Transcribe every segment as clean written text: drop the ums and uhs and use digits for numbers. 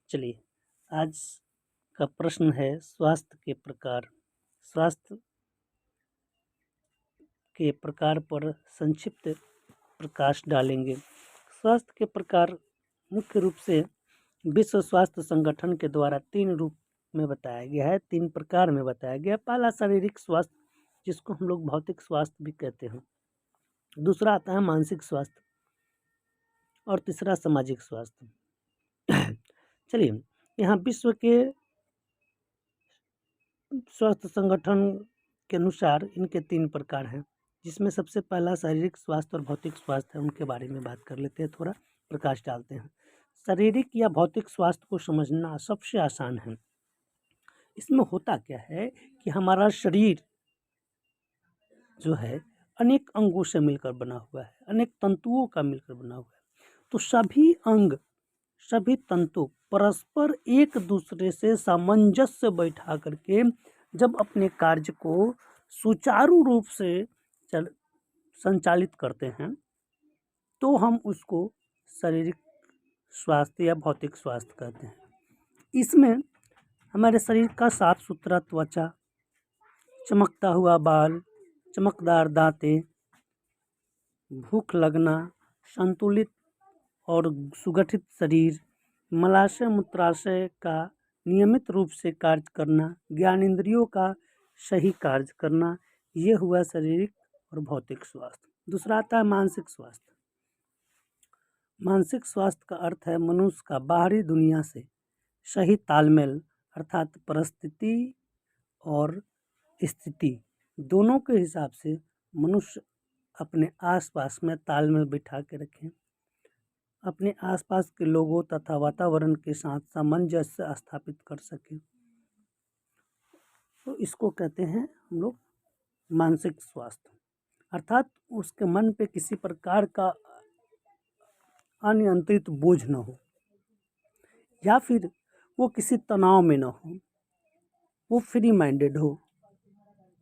चलिए, आज का प्रश्न है स्वास्थ्य के प्रकार। स्वास्थ्य के प्रकार पर संक्षिप्त प्रकाश डालेंगे। स्वास्थ्य के प्रकार मुख्य रूप से विश्व स्वास्थ्य संगठन के द्वारा 3 रूप में बताया गया है, 3 प्रकार में बताया गया है। पहला शारीरिक स्वास्थ्य, जिसको हम लोग भौतिक स्वास्थ्य भी कहते हैं। दूसरा आता है मानसिक स्वास्थ्य और तीसरा सामाजिक स्वास्थ्य। चलिए, यहाँ विश्व के स्वास्थ्य संगठन के अनुसार इनके 3 प्रकार हैं, जिसमें सबसे पहला शारीरिक स्वास्थ्य और भौतिक स्वास्थ्य है। उनके बारे में बात कर लेते हैं, थोड़ा प्रकाश डालते हैं। शारीरिक या भौतिक स्वास्थ्य को समझना सबसे आसान है। इसमें होता क्या है कि हमारा शरीर जो है अनेक अंगों से मिलकर बना हुआ है, अनेक तंतुओं का मिलकर बना हुआ है। तो सभी अंग, सभी तंतु परस्पर एक दूसरे से सामंजस्य बैठा करके जब अपने कार्य को सुचारू रूप से संचालित करते हैं, तो हम उसको शारीरिक स्वास्थ्य या भौतिक स्वास्थ्य कहते हैं। इसमें हमारे शरीर का साफ सुथरा त्वचा, चमकता हुआ बाल, चमकदार दांतें, भूख लगना, संतुलित और सुगठित शरीर, मलाशय मूत्राशय का नियमित रूप से कार्य करना, ज्ञानेंद्रियों का सही कार्य करना, ये हुआ शारीरिक और भौतिक स्वास्थ्य। दूसरा आता है मानसिक स्वास्थ्य। मानसिक स्वास्थ्य का अर्थ है मनुष्य का बाहरी दुनिया से सही तालमेल, अर्थात परिस्थिति और स्थिति दोनों के हिसाब से मनुष्य अपने आसपास में तालमेल बिठा के रखें, अपने आसपास के लोगों तथा वातावरण के साथ सामंजस्य स्थापित कर सके, तो इसको कहते हैं हम लोग मानसिक स्वास्थ्य। अर्थात उसके मन पे किसी प्रकार का अनियंत्रित बोझ न हो, या फिर वो किसी तनाव में न हो, वो फ्री माइंडेड हो,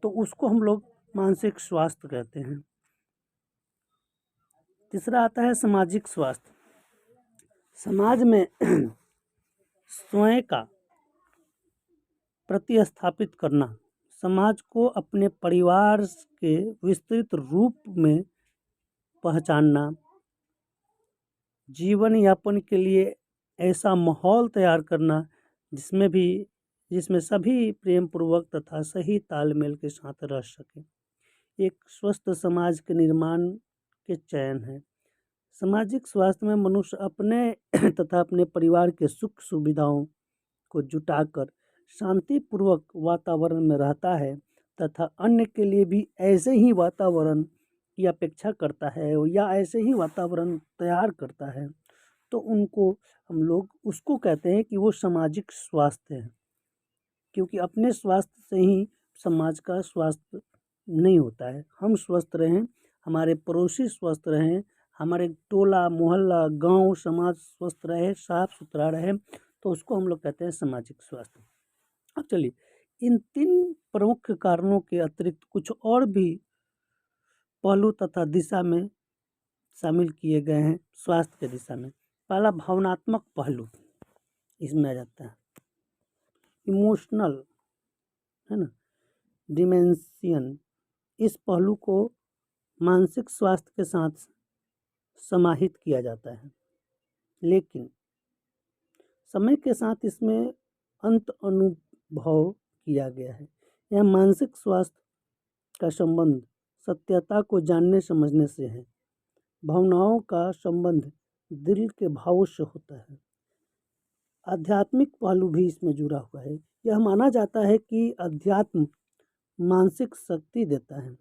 तो उसको हम लोग मानसिक स्वास्थ्य कहते हैं। तीसरा आता है सामाजिक स्वास्थ्य। समाज में स्वयं का प्रतिस्थापित करना, समाज को अपने परिवार के विस्तृत रूप में पहचानना, जीवन यापन के लिए ऐसा माहौल तैयार करना जिसमें सभी प्रेम पूर्वक तथा सही तालमेल के साथ रह सकें, एक स्वस्थ समाज के निर्माण के चयन है। सामाजिक स्वास्थ्य में मनुष्य अपने तथा अपने परिवार के सुख सुविधाओं को जुटाकर शांतिपूर्वक वातावरण में रहता है तथा अन्य के लिए भी ऐसे ही वातावरण की अपेक्षा करता है या ऐसे ही वातावरण तैयार करता है, तो हम लोग उसको कहते हैं कि वो सामाजिक स्वास्थ्य है। क्योंकि अपने स्वास्थ्य से ही समाज का स्वास्थ्य नहीं होता है। हम स्वस्थ रहें, हमारे पड़ोसी स्वस्थ रहें, हमारे टोला मोहल्ला गांव समाज स्वस्थ रहे, साफ सुथरा रहे, तो उसको हम लोग कहते हैं सामाजिक स्वास्थ्य। अब चलिए, इन 3 प्रमुख कारणों के अतिरिक्त कुछ और भी पहलू तथा दिशा में शामिल किए गए हैं स्वास्थ्य के दिशा में। पहला भावनात्मक पहलू इसमें आ जाता है, इमोशनल, है ना, डिमेंशियन। इस पहलू को मानसिक स्वास्थ्य के साथ समाहित किया जाता है, लेकिन समय के साथ इसमें अंत अनुभव किया गया है। यह मानसिक स्वास्थ्य का संबंध सत्यता को जानने समझने से है। भावनाओं का संबंध दिल के भावों से होता है। आध्यात्मिक पहलू भी इसमें जुड़ा हुआ है। यह माना जाता है कि अध्यात्म मानसिक शक्ति देता है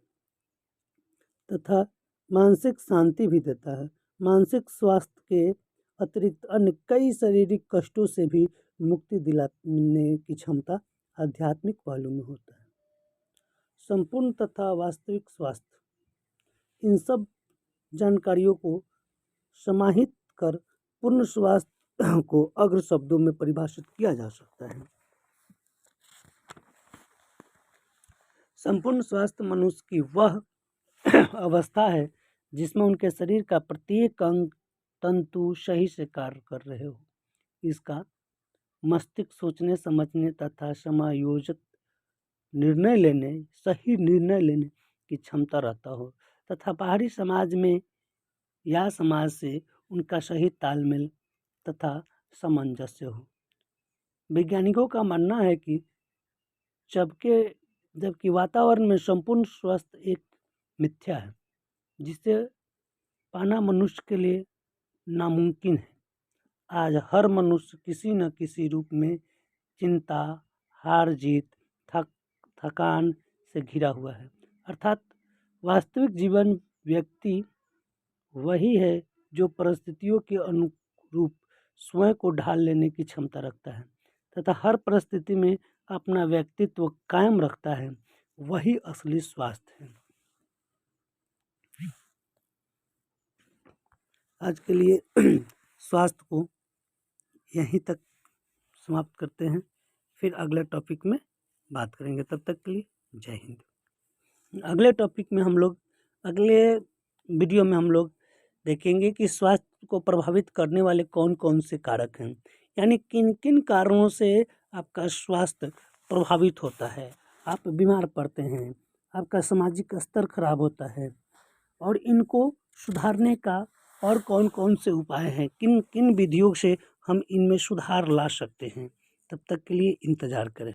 तथा मानसिक शांति भी देता है। मानसिक स्वास्थ्य के अतिरिक्त अन्य कई शारीरिक कष्टों से भी मुक्ति दिलाने की क्षमता आध्यात्मिक पहलू में होता है। संपूर्ण तथा वास्तविक स्वास्थ्य, इन सब जानकारियों को समाहित कर पूर्ण स्वास्थ्य को अग्र शब्दों में परिभाषित किया जा सकता है। संपूर्ण स्वास्थ्य मनुष्य की वह अवस्था है जिसमें उनके शरीर का प्रत्येक अंग तंतु सही से कार्य कर रहे हो। इसका मस्तिष्क सोचने समझने तथा समायोजित निर्णय लेने सही निर्णय लेने की क्षमता रहता हो तथा बाहरी समाज में या समाज से उनका सही तालमेल तथा सामंजस्य हो। वैज्ञानिकों का मानना है कि जबकि वातावरण में संपूर्ण स्वास्थ्य एक मिथ्या है जिसे पाना मनुष्य के लिए नामुमकिन है। आज हर मनुष्य किसी न किसी रूप में चिंता, हार जीत, थकान से घिरा हुआ है। अर्थात वास्तविक जीवन व्यक्ति वही है जो परिस्थितियों के अनुरूप स्वयं को ढाल लेने की क्षमता रखता है तथा हर परिस्थिति में अपना व्यक्तित्व कायम रखता है। वही असली स्वास्थ्य है। आज के लिए स्वास्थ्य को यहीं तक समाप्त करते हैं, फिर अगले टॉपिक में बात करेंगे। तब तक के लिए जय हिंद। अगले वीडियो में हम लोग देखेंगे कि स्वास्थ्य को प्रभावित करने वाले कौन कौन से कारक हैं, यानी किन किन कारणों से आपका स्वास्थ्य प्रभावित होता है, आप बीमार पड़ते हैं, आपका सामाजिक स्तर खराब होता है और इनको सुधारने का और कौन कौन से उपाय हैं, किन किन विधियों से हम इनमें सुधार ला सकते हैं। तब तक के लिए इंतज़ार करें।